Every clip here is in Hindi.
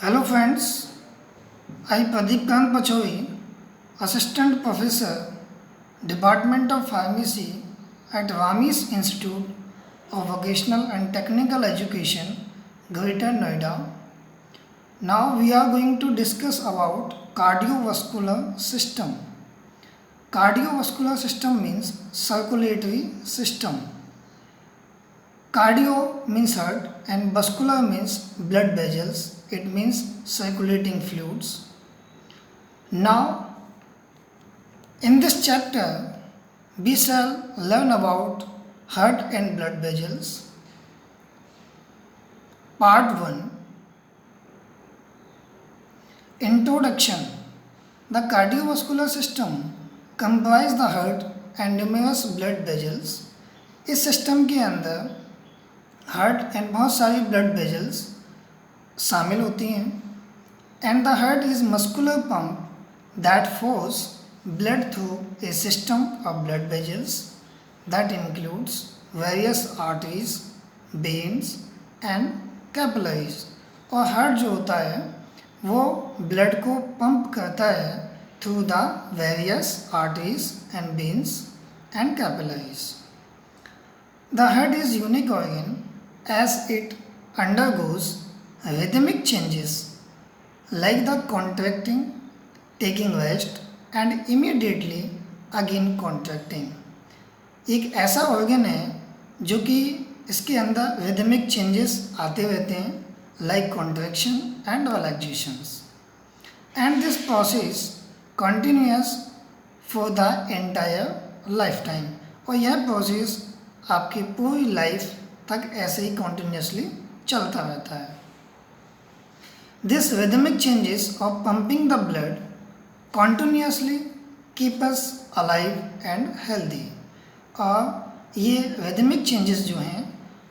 Hello friends, I Pradeep Kant Pachoi, Assistant Professor, Department of Pharmacy at Ramis Institute of Vocational and Technical Education, Greater Noida. Now we are going to discuss about cardiovascular system. Cardiovascular system means circulatory system. Cardio means heart and vascular means blood vessels. It means circulating fluids. Now, in this chapter, we shall learn about heart and blood vessels. Part 1. Introduction. The cardiovascular system comprises the heart and numerous blood vessels. इस सिस्टम के अंदर हार्ट एंड बहुत सारी ब्लड वेजल्स शामिल होती हैं. And the heart is muscular pump that force blood through a system of blood vessels that includes various arteries, veins and capillaries. और हार्ट जो होता है वो ब्लड को पंप करता है through the various arteries and veins and capillaries. The heart is unique organ as it undergoes rhythmic changes like the contracting, taking rest and immediately again contracting. एक ऐसा organ है जो कि इसके अंदर rhythmic changes आते रहते हैं like contraction and relaxations, and this process continues for the entire lifetime. और यह process आपकी पूरी लाइफ तक ऐसे ही कॉन्टिन्यूसली चलता रहता है. This rhythmic changes of pumping the blood continuously keep us alive and healthy. और ये रिदमिक चेंजेस जो हैं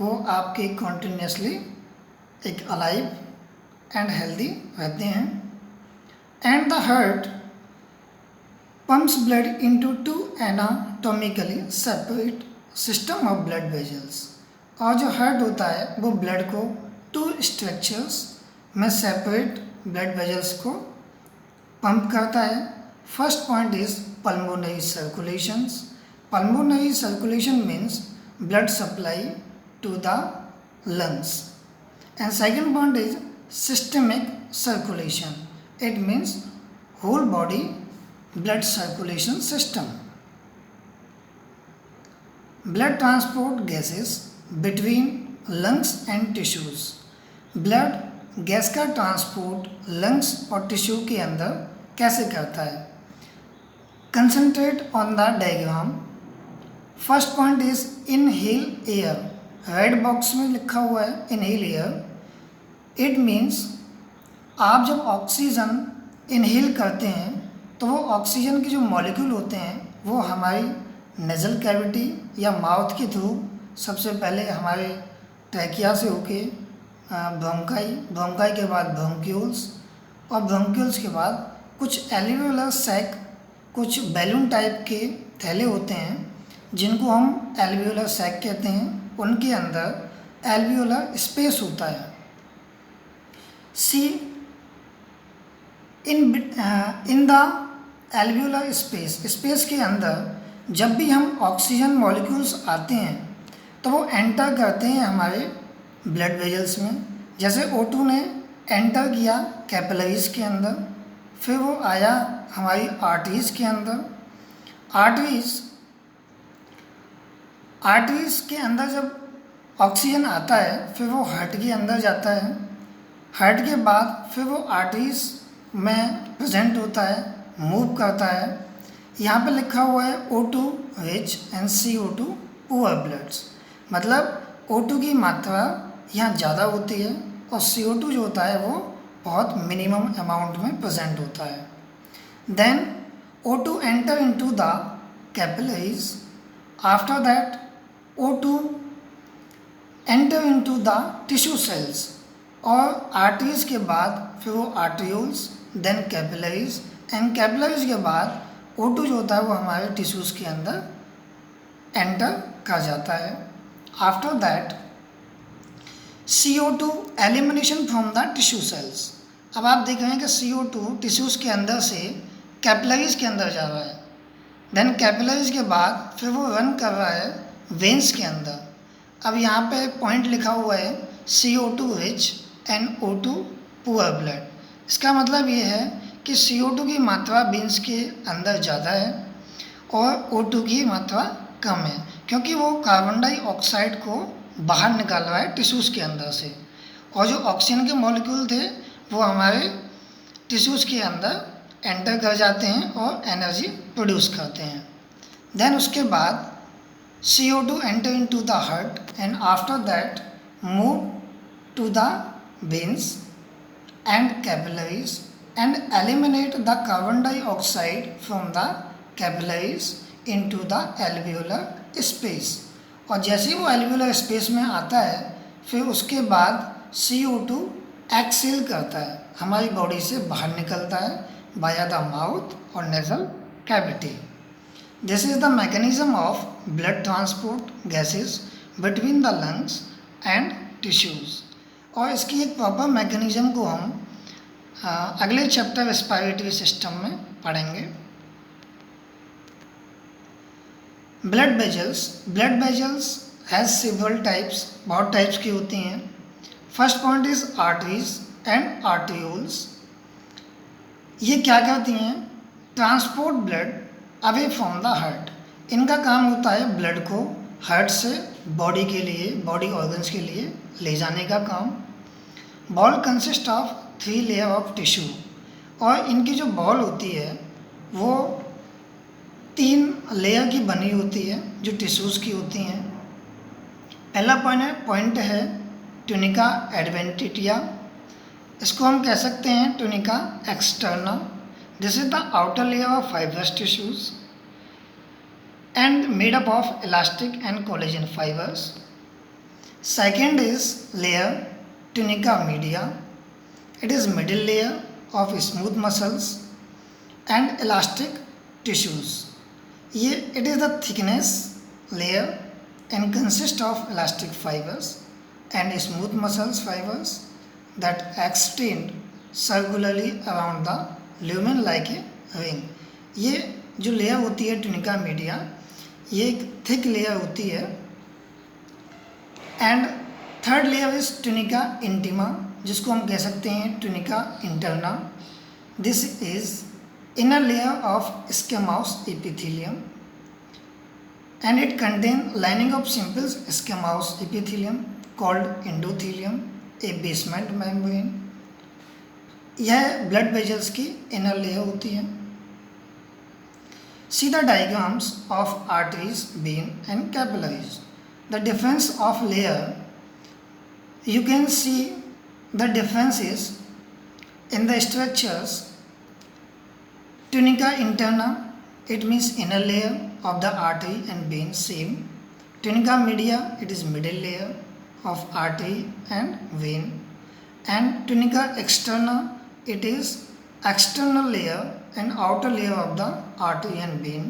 वो आपके कॉन्टिन्यूसली एक अलाइव एंड हेल्दी रहते हैं. And the heart pumps blood into two anatomically separate system of blood vessels. और जो हार्ट होता है वो ब्लड को टू स्ट्रक्चर्स में सेपरेट ब्लड वेजल्स को पंप करता है. First point is pulmonary circulations. Pulmonary circulation means blood supply to the lungs. And second point is systemic circulation. It means whole body blood circulation system. Blood transport gases between lungs and tissues. Blood gas का ट्रांसपोर्ट लंग्स और टिश्यू के अंदर कैसे करता है? Concentrate on the diagram. First point is inhale air. Red box में लिखा हुआ है इनहेल एयर. इट मीन्स आप जब ऑक्सीजन इनहेल करते हैं तो वो ऑक्सीजन के जो मॉलिक्यूल होते हैं वो हमारी नेजल कैविटी या माउथ के थ्रू सबसे पहले हमारे ट्रैकिया से होके ब्रोंकाई के बाद ब्रोंक्यूल्स और ब्रोंक्यूल्स के बाद कुछ एल्वियोलर सैक, कुछ बैलून टाइप के थैले होते हैं जिनको हम एल्वियोलर सैक कहते हैं. उनके अंदर एल्वियोलर स्पेस होता है. सी इन द एल्वियोलर स्पेस के अंदर जब भी हम ऑक्सीजन मॉलिक्यूल्स आते हैं तो वो एंटर करते हैं हमारे ब्लड वेजल्स में. जैसे O2 ने एंटर किया कैपिलरीज के अंदर, फिर वो आया हमारी आर्टरीज के अंदर. आर्टरीज के अंदर जब ऑक्सीजन आता है फिर वो हार्ट के अंदर जाता है. हार्ट के बाद फिर वो आर्टरीज में प्रेजेंट होता है, मूव करता है. यहाँ पे लिखा हुआ है O2 rich and CO2 poor bloods. मतलब O2 की मात्रा यहाँ ज़्यादा होती है और CO2 जो होता है वो बहुत मिनिमम अमाउंट में प्रेजेंट होता है. Then O2 enter into the capillaries. After that O2 enter into the tissue cells. और आर्टरीज के बाद फिर वो arterioles, then capillaries, and capillaries के बाद O2 जो होता है वो हमारे टिश्यूज़ के अंदर एंटर कर जाता है. After that CO2 elimination from the tissue cells. अब आप देख रहे हैं कि CO2 टिश्यूज़ के अंदर से कैपिलरीज के अंदर जा रहा है, देन कैपिलरीज के बाद फिर वो रन कर रहा है वेंस के अंदर। अब यहाँ पे पॉइंट लिखा हुआ है CO2 rich and O2 poor blood. इसका मतलब ये है कि CO2 की मात्रा वेंस के अंदर ज़्यादा है और O2 की मात्रा कम है, क्योंकि वो कार्बन डाइऑक्साइड को बाहर निकाल रहा है टिश्यूज़ के अंदर से, और जो ऑक्सीजन के मॉलिक्यूल थे वो हमारे टिश्यूज़ के अंदर एंटर कर जाते हैं और एनर्जी प्रोड्यूस करते हैं। देन उसके बाद CO2 enter into the heart and after that move to the veins and capillaries and eliminate the carbon dioxide from the capillaries into the alveolar space। और जैसे ही वो alveolar space में आता है फिर उसके बाद CO2 एक्सेल करता है, हमारी बॉडी से बाहर निकलता है बाया द माउथ और nasal cavity. This is the mechanism of blood transport gases between the lungs and tissues। और इसकी एक प्रॉपर मैकेनिज्म को हम अगले चैप्टर रेस्पिरेटरी सिस्टम में पढ़ेंगे। Blood vessels has several types, बहुत टाइप्स की होती हैं। First point is arteries and arterioles. ये क्या करती हैं? Transport blood away from the heart. इनका काम होता है ब्लड को हार्ट से बॉडी के लिए, बॉडी ऑर्गन्स के लिए ले जाने का काम। Ball consist of 3 layer of tissue, और इनकी जो बॉल होती है वो 3 लेयर की बनी होती है जो टिश्यूज़ की होती हैं। पहला पॉइंट है ट्यूनिका एडवेंटिटिया। इसको हम कह सकते हैं tunica externa. This is the outer layer of fibrous tissues and made up of elastic and collagen fibers. Second is layer tunica media. It is middle layer of smooth muscles and elastic tissues. It is the thickness layer and consists of elastic fibers and smooth muscles fibers that extend circularly around the lumen like a ring. ये जो लेयर होती है ट्यूनिका मीडिया, ये एक थिक लेयर होती है। And third layer is tunica intima, जिसको हम कह सकते हैं tunica interna. This is inner layer of squamous epithelium and it contain lining of simple squamous epithelium called endothelium, a basement membrane. यह ब्लड वेजल्स की इनर लेयर होती है। See the diagrams of arteries, vein and capillaries. The difference of layer, you can see the differences in the structures. Tunica interna, it means inner layer of the artery and vein, same. Tunica media, it is middle layer of artery and vein. And tunica externa, it is external layer and outer layer of the artery and vein.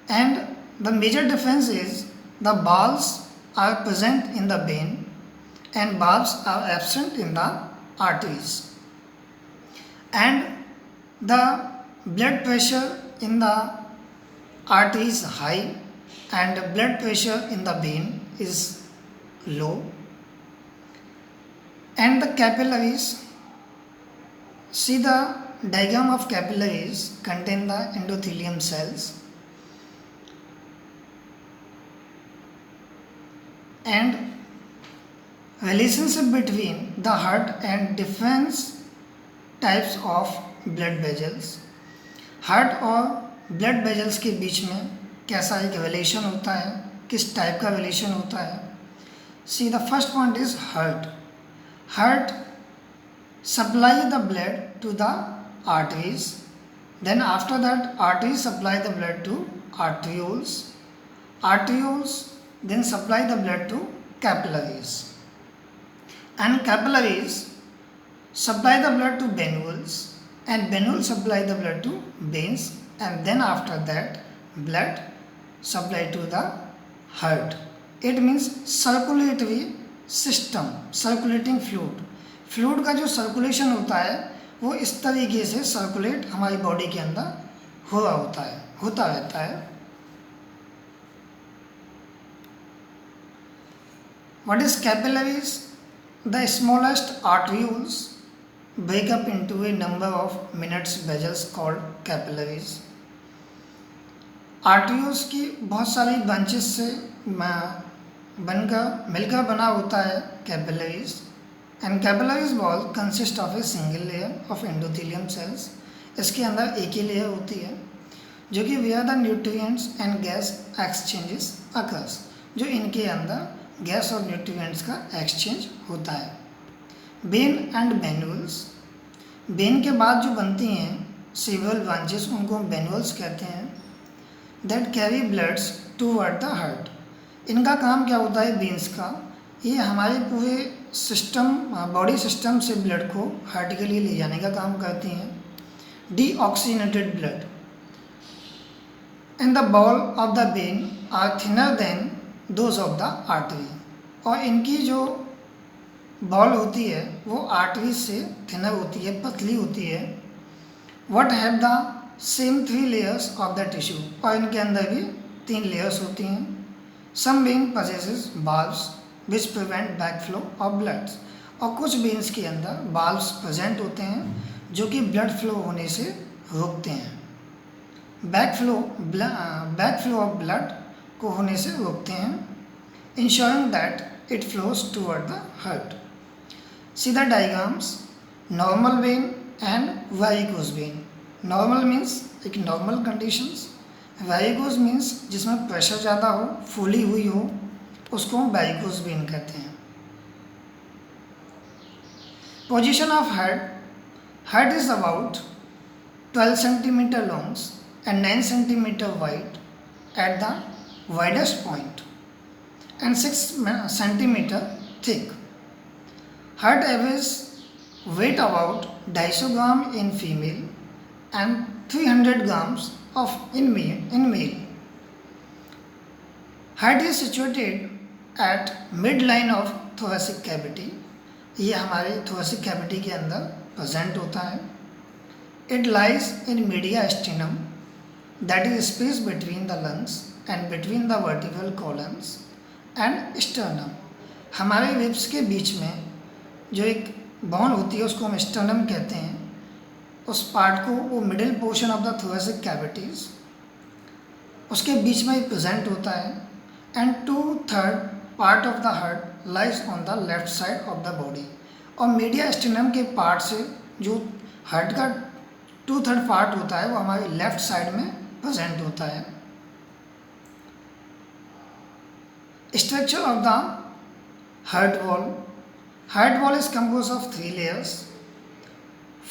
And the major difference is the valves are present in the vein and valves are absent in the arteries. And the blood pressure in the artery is high and blood pressure in the vein is low. And the capillaries, see the diagram of capillaries contain the endothelium cells, and relationship between the heart and different types of blood vessels। Heart और ब्लड वेजल्स के बीच में कैसा एक रिलेशन होता है, किस टाइप का रिलेशन होता है। See the first point is heart. Heart supply the blood to the arteries, then after that arteries supply the blood to arterioles, arterioles then supply the blood to capillaries, and capillaries supply the blood to venules, and venules supply the blood to veins, and then after that blood supply to the heart। It means circulatory system, circulating fluid। Fluid का जो सर्कुलेशन होता है वो इस तरीके से सर्कुलेट हमारी बॉडी के अंदर होता रहता है। What is capillaries? The smallest arterioles break up into a number of minute vessels called capillaries. Arterioles की बहुत सारी ब्रांचेस से मिलकर बना होता है capillaries. And capillaries wall consist of a single layer of endothelium cells. इसके अंदर एक ही लेयर होती है जो कि where the nutrients and gas exchanges occurs, जो इनके अंदर गैस और न्यूट्रिएंट्स का एक्सचेंज होता है। वेन एंड वेन्यूल्स, वेन के बाद जो बनती हैं सेवरल ब्रांचेस उनको वेन्यूल्स कहते हैं। That carry bloods toward the heart. इनका काम क्या होता है वेन्स का, ये हमारे पूरे सिस्टम बॉडी सिस्टम से ब्लड को हार्ट के लिए ले जाने का काम करती हैं। Deoxygenated blood in the wall of the vein are thinner than those of the artery. और इनकी जो बॉल होती है वो आर्टरी से थिनर होती है, पतली होती है। What have the same 3 layers of the tissue, और इनके अंदर भी 3 लेयर्स होती हैं। Some vein possesses valves which prevent back flow of blood. और कुछ वेन्स के अंदर बाल्व्स प्रेजेंट होते हैं जो कि ब्लड फ्लो होने से रोकते हैं, बैक फ्लो ऑफ ब्लड को होने से रोकते हैं, ensuring that it flows toward the heart. C the diagrams normal when and varicose vein. Normal means एक नॉर्मल कंडीशंस, वेरिकोज मीन्स जिसमें प्रेशर ज़्यादा हो, फूली हुई हो, उसको हम वेरिकोज वेन कहते हैं। Position of heart is about 12 centimetre longs and 9 centimeter wide at the widest point and 6 centimeter thick. Heart average weight about 250 gram in female and 300 grams in male. Heart is situated at midline of thoracic cavity. ये हमारे thoracic cavity के अंदर present होता है। It lies in mediastinum, that is space between the lungs and between the vertebral columns and sternum। हमारे रिब्स के बीच में जो एक बोन होती है उसको हम स्टर्नम कहते हैं। उस पार्ट को, वो middle portion of the thoracic cavities, उसके बीच में ही प्रेजेंट होता है। And 2/3 part of the heart lies on the left side of the body. और मीडिया स्टेनम के पार्ट से जो हार्ट का 2/3 पार्ट होता है वो हमारे लेफ्ट साइड में प्रेजेंट होता है। Structure of the heart wall is compose of 3 layers।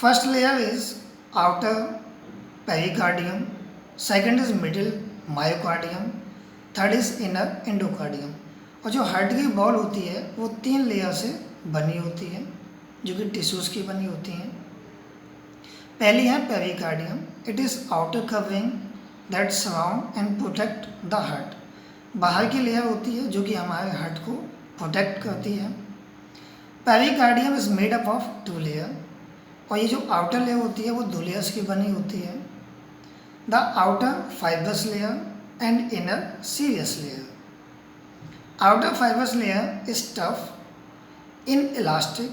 First layer is outer pericardium, second is middle myocardium, third is inner endocardium. और जो हार्ट की बॉल होती है वो 3 लेयर से बनी होती है जो कि टिश्यूज़ की बनी होती हैं। पहली है pericardium, it is outer covering that surround and protect the heart. बाहर की लेयर होती है जो कि हमारे हार्ट को प्रोटेक्ट करती है। Pericardium is made up of 2 layer, और ये जो आउटर लेयर होती है वो 2 लेयर्स की बनी होती है। The outer fibrous layer and inner serious layer. Outer fibrous layer is tough, inelastic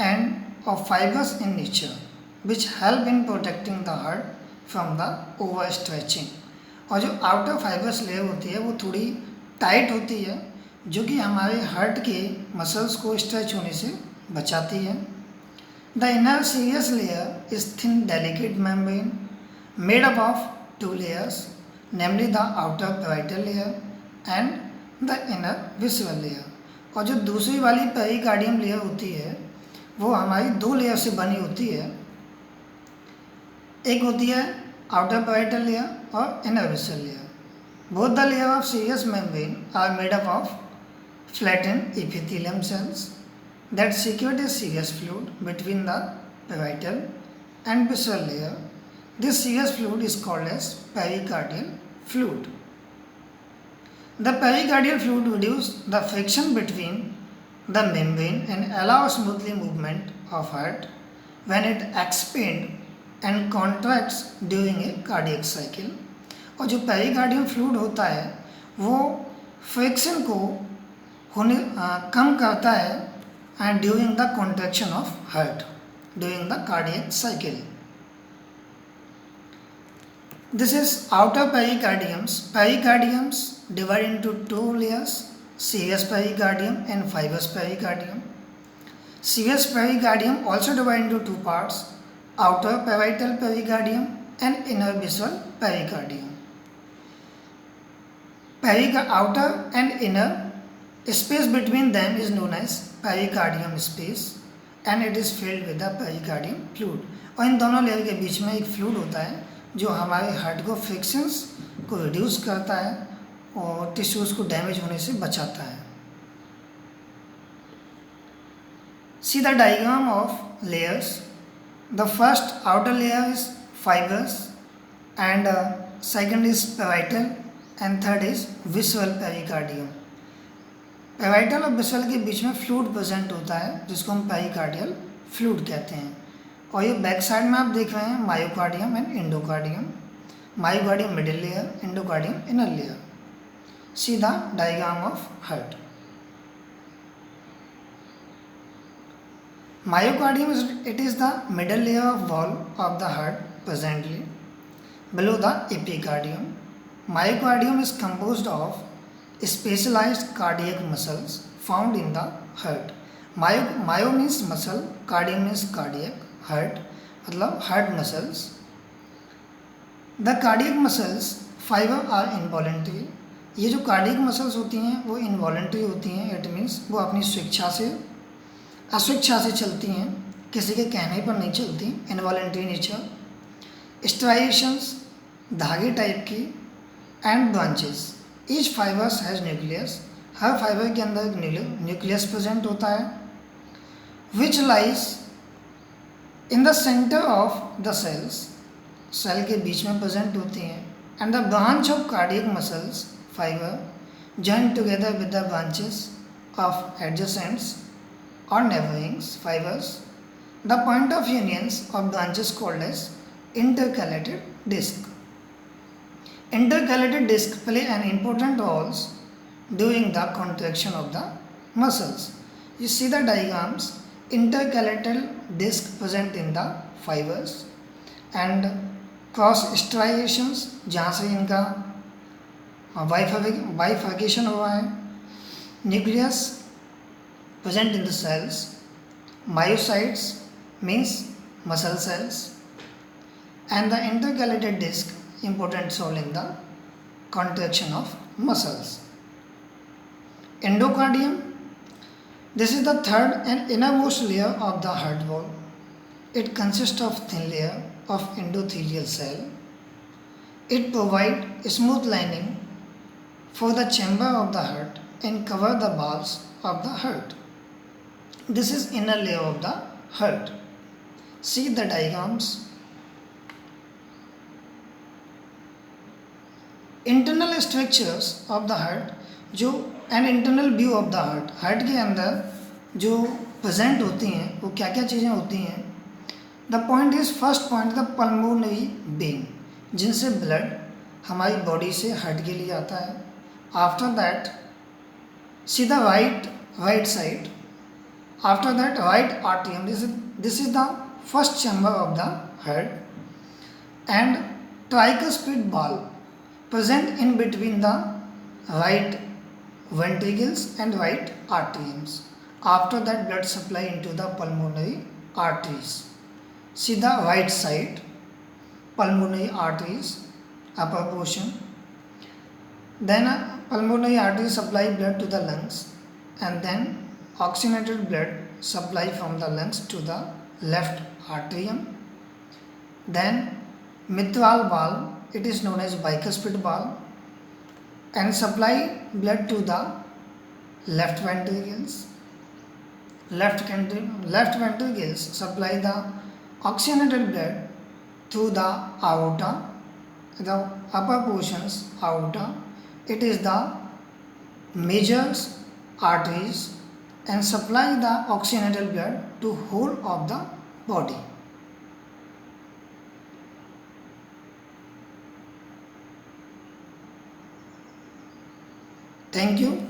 and of fibers in nature which help in protecting the heart from the overstretching। और जो आउटर फाइबर्स लेयर होती है वो थोड़ी टाइट होती है जो कि हमारे हार्ट के मसल्स को स्ट्रेच होने से बचाती है। The inner serious layer is thin delicate membrane made up of 2 layers, namely the outer parietal layer and the inner visceral layer। और जो दूसरी वाली पेरिकार्डियम लेयर होती है वो हमारी 2 लेयर से बनी होती है। एक होती है आउटर पैराइटल लेयर और inner visceral layer. Both the layer of serous membrane are made up of flattened epithelium cells that secure the serous fluid between the parietal and visceral layer. This serous fluid is called as pericardial fluid. The pericardial fluid reduces the friction between the membrane and allow smoothly movement of heart when it expands and contracts during a cardiac cycle. और जो पेरिकार्डियम फ्लूइड होता है वो फ्रिक्शन को कम करता है and during the contraction of heart during the cardiac cycle. This is outer pericardiums. Pericardiums divide into two layers, serous pericardium and fibrous pericardium. Serous pericardium also divide into two parts, outer parietal pericardium and inner visceral pericardium. Outer and inner space between them is known as pericardium space and it is filled with the pericardium fluid. और इन दोनों लेयर के बीच में एक फ्लूइड होता है जो हमारे हार्ट को फ्रिक्शंस को रिड्यूस करता है और टिश्यूज़ को डैमेज होने से बचाता है. See the diagram of layers. The first outer layer is fibrous and second is parietal and third is visceral pericardium. Parietal और विसल के बीच में फ्लूइड प्रेजेंट होता है जिसको हम पेरिकार्डियल फ्लूइड कहते हैं. और ये बैक साइड में आप देख रहे हैं myocardium and endocardium. Myocardium middle layer, endocardium inner layer. See the diagram of heart. Myocardium is the middle layer of wall of the heart presently below the epicardium. Myocardium is composed of specialized cardiac muscles found in the heart. Myo means muscle, cardium means cardiac, heart मतलब heart muscles. The cardiac muscles fiber are involuntary. ये जो cardiac muscles होती हैं वो involuntary होती हैं. It means वो अपनी स्वेच्छा से अस्वेच्छा से चलती हैं, किसी के कहने पर नहीं चलती. Involuntary nature. स्ट्राइएशंस धागे टाइप की and branches. Each fibers has nucleus. हर फाइबर के अंदर न्यूक्लियस प्रेजेंट होता है which lies in the centre of the cells. Cell के बीच में प्रेजेंट होती हैं. And the branch of cardiac muscles fiber join together with the branches of adjacents or neighboring fibers. The point of unions of branches called as intercalated disc. Intercalated disc play an important role during the contraction of the muscles. You see the diagrams. Intercalated disc present in the fibers and cross striations जहाँ से इनका bifurcation हुआ है. Nucleus present in the cells. Myocytes means muscle cells and the intercalated disc important role in the contraction of muscles. Endocardium, this is the third and innermost layer of the heart wall. It consists of thin layer of endothelial cell. It provides smooth lining for the chamber of the heart and cover the valves of the heart. This is inner layer of the heart. See the diagrams. Internal structures of the heart जो an internal view of the heart. Heart के अंदर जो प्रेजेंट होती हैं वो क्या क्या चीज़ें होती हैं. The point is first point the pulmonary vein जिनसे ब्लड हमारी बॉडी से हार्ट के लिए आता है. After that see the right side. After that, right atrium. This is the first chamber of the heart and tricuspid valve present in between the right ventricles and right atriums. After that, blood supply into the pulmonary arteries. See the right side, pulmonary arteries, upper portion. Then pulmonary arteries supply blood to the lungs and then oxygenated blood supply from the lungs to the left atrium. Then mitral valve, it is known as bicuspid valve and supply blood to the left ventricles. Left ventricles supply the oxygenated blood through the aorta, the upper portions aorta. It is the major arteries and supply the oxygenated blood to whole of the body. Thank you.